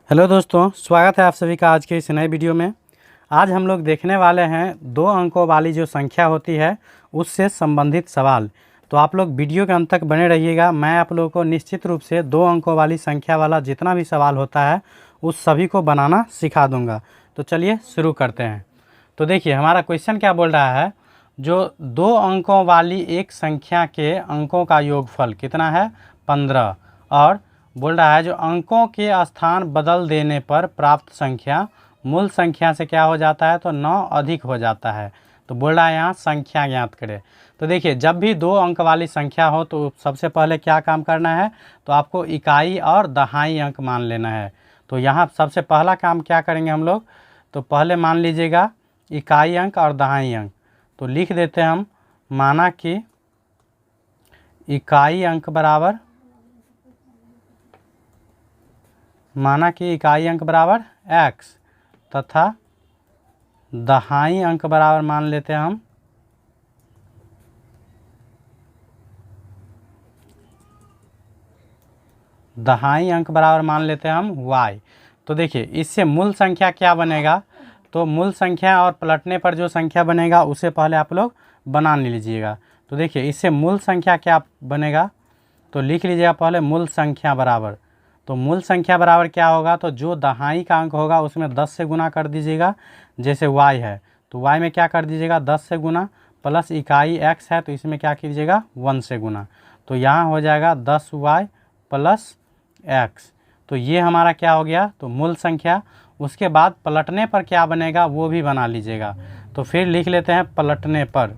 Hello दोस्तों, स्वागत है आप सभी का आज के इस नए वीडियो में। आज हम लोग देखने वाले हैं 2 अंकों वाली जो संख्या होती है उससे संबंधित सवाल। तो आप लोग वीडियो के अंत तक बने रहिएगा। मैं आप लोगों को निश्चित रूप से 2 अंकों वाली संख्या वाला जितना भी सवाल होता है उस सभी को बनाना सिखा दूंगा। तो चलिए शुरू करते हैं। तो देखिए हमारा क्वेश्चन क्या बोल रहा है, जो 2 अंकों वाली एक संख्या के अंकों का योगफल कितना है 15, और बोल रहा है जो अंकों के स्थान बदल देने पर प्राप्त संख्या मूल संख्या से क्या हो जाता है, तो 9 अधिक हो जाता है। तो बोल रहा है यहाँ संख्या ज्ञात करें। तो देखिए जब भी 2 अंक वाली संख्या हो तो सबसे पहले क्या काम करना है, तो आपको इकाई और दहाई अंक मान लेना है। तो यहाँ सबसे पहला काम क्या करेंगे हम लोग, तो पहले मान लीजिएगा इकाई अंक और दहाई अंक। तो लिख देते हैं हम, माना कि इकाई अंक बराबर x तथा दहाई अंक बराबर मान लेते हैं हम y। तो देखिए इससे मूल संख्या क्या बनेगा, तो मूल संख्या और पलटने पर जो संख्या बनेगा उसे पहले आप लोग बना लीजिएगा। तो देखिए इससे मूल संख्या क्या बनेगा, तो लिख लीजिएगा पहले मूल संख्या बराबर। तो मूल संख्या बराबर क्या होगा, तो जो दहाई का अंक होगा उसमें 10 से गुना कर दीजिएगा। जैसे y है तो y में क्या कर दीजिएगा 10 से गुना, प्लस इकाई x है तो इसमें क्या कीजिएगा 1 से गुना। तो यहाँ हो जाएगा 10y प्लस x। तो ये हमारा क्या हो गया, तो मूल संख्या। उसके बाद पलटने पर क्या बनेगा वो भी बना लीजिएगा। तो फिर लिख लेते हैं पलटने पर।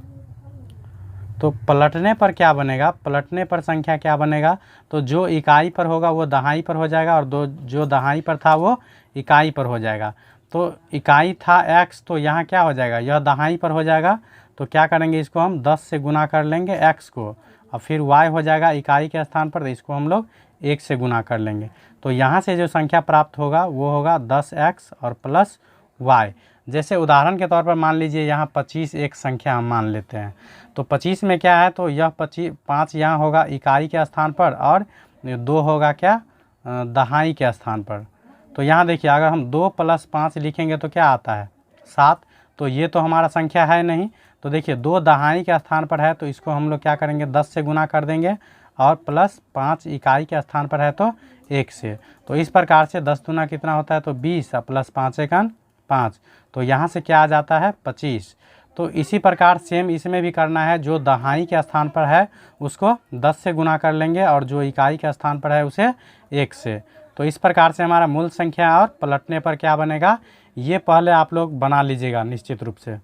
तो पलटने पर क्या बनेगा, पलटने पर संख्या क्या बनेगा, तो जो इकाई पर होगा वो दहाई पर हो जाएगा और जो दहाई पर था वो इकाई पर हो जाएगा। तो इकाई था x, तो यहाँ क्या हो जाएगा, यह दहाई पर हो जाएगा। तो क्या करेंगे, इसको हम 10 से गुना कर लेंगे x को, और फिर y हो जाएगा इकाई के स्थान पर, तो इसको हम लोग 1 से गुना कर लेंगे। तो यहाँ से जो संख्या प्राप्त होगा वो होगा 10x और प्लस y। जैसे उदाहरण के तौर पर मान लीजिए यहाँ 25 एक संख्या हम मान लेते हैं। तो 25 में क्या है, तो यह 5 यहाँ होगा इकाई के स्थान पर और 2 होगा क्या दहाई के स्थान पर। तो यहाँ देखिए अगर हम 2 + 5 लिखेंगे तो क्या आता है 7। तो ये तो हमारा संख्या है नहीं। तो देखिए 2 दहाई के स्थान पर है तो इसको हम लोग क्या करेंगे 10 से गुना कर देंगे, और प्लस 5 इकाई के स्थान पर है तो 1 से। तो इस प्रकार से 10 दूना कितना होता है, तो 20 और प्लस 5 एकन 5। तो यहाँ से क्या आ जाता है 25। तो इसी प्रकार सेम इसमें भी करना है, जो दहाई के स्थान पर है उसको 10 से गुना कर लेंगे और जो इकाई के स्थान पर है उसे 1 से। तो इस प्रकार से हमारा मूल संख्या और पलटने पर क्या बनेगा, ये पहले आप लोग बना लीजिएगा निश्चित रूप से।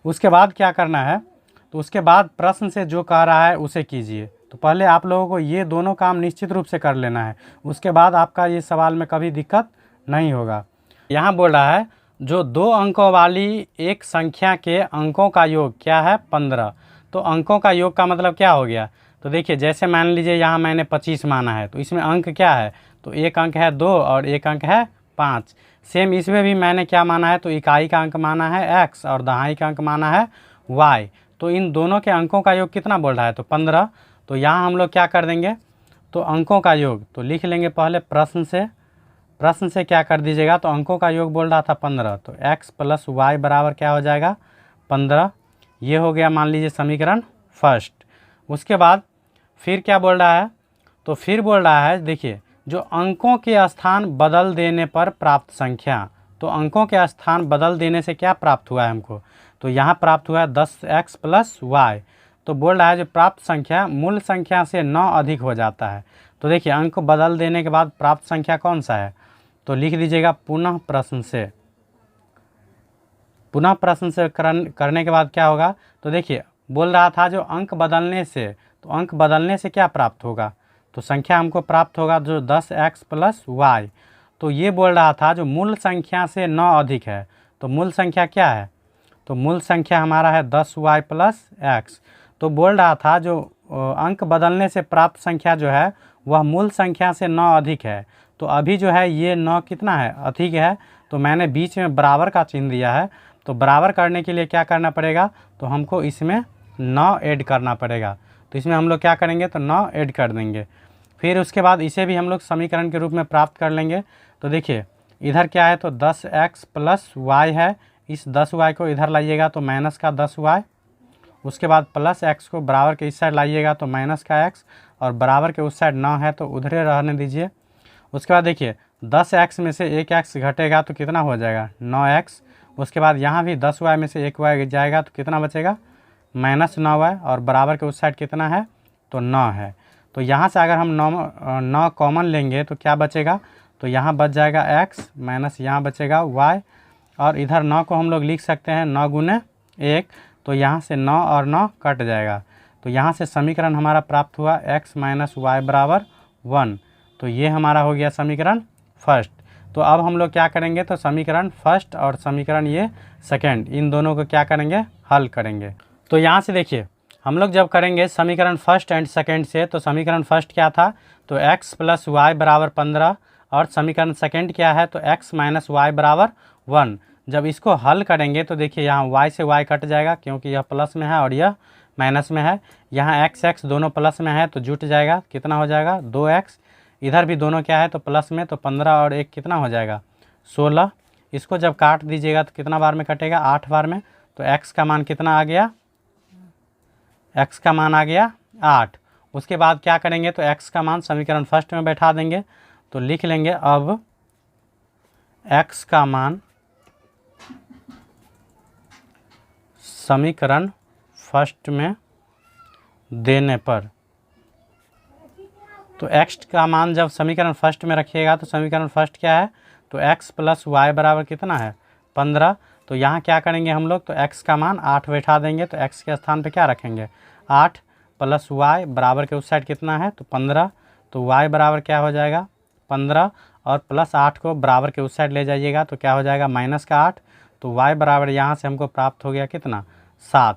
उसके बाद क्या करना है, तो उसके बाद प्रश्न से जो कह रहा है उसे कीजिए। तो पहले आप लोगों को ये दोनों काम निश्चित रूप से कर लेना है, उसके बाद आपका ये सवाल में कभी दिक्कत नहीं होगा। यहाँ बोल रहा है जो 2 अंकों वाली एक संख्या के अंकों का योग क्या है 15। तो अंकों का योग का मतलब क्या हो गया, तो देखिए जैसे मान लीजिए यहाँ मैंने 25 माना है, तो इसमें अंक क्या है, तो एक अंक है 2 और एक अंक है 5। सेम इसमें भी मैंने क्या माना है, तो इकाई का अंक माना है x और दहाई का अंक माना है y। तो इन दोनों के अंकों का योग कितना बोल रहा है, तो 15। तो यहाँ हम लोग क्या कर देंगे, तो अंकों का योग तो लिख लेंगे पहले प्रश्न से क्या कर दीजिएगा, तो अंकों का योग बोल रहा था 15, तो x प्लस y बराबर क्या हो जाएगा 15। ये हो गया मान लीजिए समीकरण फर्स्ट। उसके बाद फिर क्या बोल रहा है, तो फिर बोल रहा है देखिए जो अंकों के स्थान बदल देने पर प्राप्त संख्या। तो अंकों के स्थान बदल देने से क्या प्राप्त हुआ है हमको, तो यहाँ प्राप्त हुआ है 10x प्लस y। तो बोल रहा है जो प्राप्त संख्या मूल संख्या से 9 अधिक हो जाता है। तो देखिए अंक बदल देने के बाद प्राप्त संख्या कौन सा है, तो लिख दीजिएगा पुनः प्रश्न से करने के बाद क्या होगा, तो देखिए बोल रहा था जो अंक बदलने से, तो अंक बदलने से क्या प्राप्त होगा, तो संख्या हमको प्राप्त होगा जो 10x प्लस y। तो ये बोल रहा था जो मूल संख्या से 9 अधिक है। तो मूल संख्या क्या है, तो मूल संख्या हमारा है 10y प्लस x। तो बोल रहा था जो अंक बदलने से प्राप्त संख्या जो है वह मूल संख्या से 9 अधिक है। तो अभी जो है ये 9 कितना है अधिक है, तो मैंने बीच में बराबर का चिन्ह दिया है। तो बराबर करने के लिए क्या करना पड़ेगा, तो हमको इसमें 9 ऐड करना पड़ेगा। तो इसमें हम लोग क्या करेंगे, तो 9 ऐड कर देंगे। फिर उसके बाद इसे भी हम लोग समीकरण के रूप में प्राप्त कर लेंगे। तो देखिए इधर क्या है तो 10x प्लस वाई है, इस 10y को इधर लाइएगा तो माइनस का 10y, उसके बाद प्लस x को बराबर के इस साइड लाइएगा तो माइनस का x, और बराबर के उस साइड 9 है तो उधरे रहने दीजिए। उसके बाद देखिए 10x में से 1x घटेगा तो कितना हो जाएगा 9x। उसके बाद यहाँ भी 10y में से 1y जाएगा तो कितना बचेगा -9y, और बराबर के उस साइड कितना है तो 9 है। तो यहाँ से अगर हम 9 कॉमन लेंगे तो क्या बचेगा, तो यहाँ बच जाएगा x माइनस यहाँ बचेगा y, और इधर 9 को हम लोग लिख सकते हैं 9 गुने 1, तो यहाँ से 9 और 9 कट जाएगा। तो यहाँ से समीकरण हमारा प्राप्त हुआ x माइनस वाई बराबर 1। तो ये हमारा हो गया समीकरण फर्स्ट। तो अब हम लोग क्या करेंगे, तो समीकरण फर्स्ट और समीकरण ये सेकेंड, इन दोनों को क्या करेंगे, हल करेंगे। तो यहाँ से देखिए हम लोग जब करेंगे समीकरण फर्स्ट एंड सेकेंड से, तो समीकरण फर्स्ट क्या था, तो x प्लस वाई बराबर 15, और समीकरण सेकेंड क्या है, तो x माइनस वाई बराबर 1। जब इसको हल करेंगे तो देखिए यहाँ y से y कट जाएगा क्योंकि यह प्लस में है और यह माइनस में है। यहाँ x दोनों प्लस में है तो जुट जाएगा, कितना हो जाएगा 2x। इधर भी दोनों क्या है तो प्लस में, तो 15 और 1 कितना हो जाएगा 16। इसको जब काट दीजिएगा तो कितना बार में कटेगा 8 बार में। तो x का मान कितना आ गया, x का मान आ गया 8। उसके बाद क्या करेंगे, तो x का मान समीकरण फर्स्ट में बैठा देंगे। तो लिख लेंगे अब x का मान समीकरण फर्स्ट में देने पर, तो x का मान जब समीकरण फर्स्ट में रखिएगा तो समीकरण फर्स्ट क्या है, तो x प्लस वाई बराबर कितना है 15। तो यहाँ क्या करेंगे हम लोग, तो x का मान 8 बैठा देंगे। तो x के स्थान पे क्या रखेंगे 8 प्लस वाई बराबर के उस साइड कितना है तो 15। तो y बराबर क्या हो जाएगा 15, और प्लस 8 को बराबर के उस साइड ले जाइएगा तो क्या हो जाएगा माइनस का 8। तो y बराबर यहाँ से हमको प्राप्त हो गया कितना 7।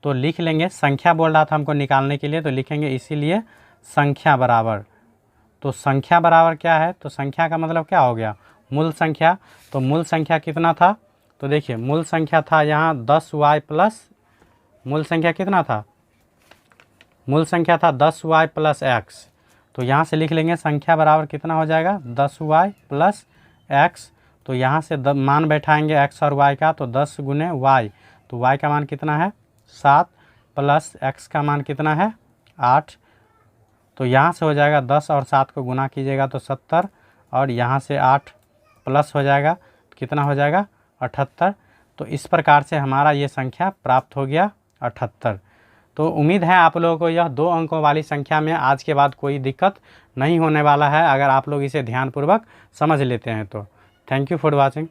तो लिख लेंगे, संख्या बोल रहा था हमको निकालने के लिए, तो लिखेंगे इसीलिए संख्या बराबर। तो संख्या बराबर क्या है, तो संख्या का मतलब क्या हो गया मूल संख्या। तो मूल संख्या कितना था, तो देखिए मूल संख्या था यहाँ 10y प्लस, मूल संख्या कितना था, मूल संख्या था 10y प्लस x। तो यहाँ से लिख लेंगे संख्या बराबर कितना हो जाएगा 10y प्लस x। तो यहाँ से मान बैठाएंगे x और y का, तो 10 गुने y, तो y का मान कितना है 7 प्लस x का मान कितना है 8। तो यहाँ से हो जाएगा 10 और 7 को गुना कीजिएगा तो 70, और यहाँ से 8 प्लस हो जाएगा कितना हो जाएगा 78। तो इस प्रकार से हमारा ये संख्या प्राप्त हो गया 78। तो उम्मीद है आप लोगों को यह 2 अंकों वाली संख्या में आज के बाद कोई दिक्कत नहीं होने वाला है, अगर आप लोग इसे ध्यानपूर्वक समझ लेते हैं तो। Thank you for watching.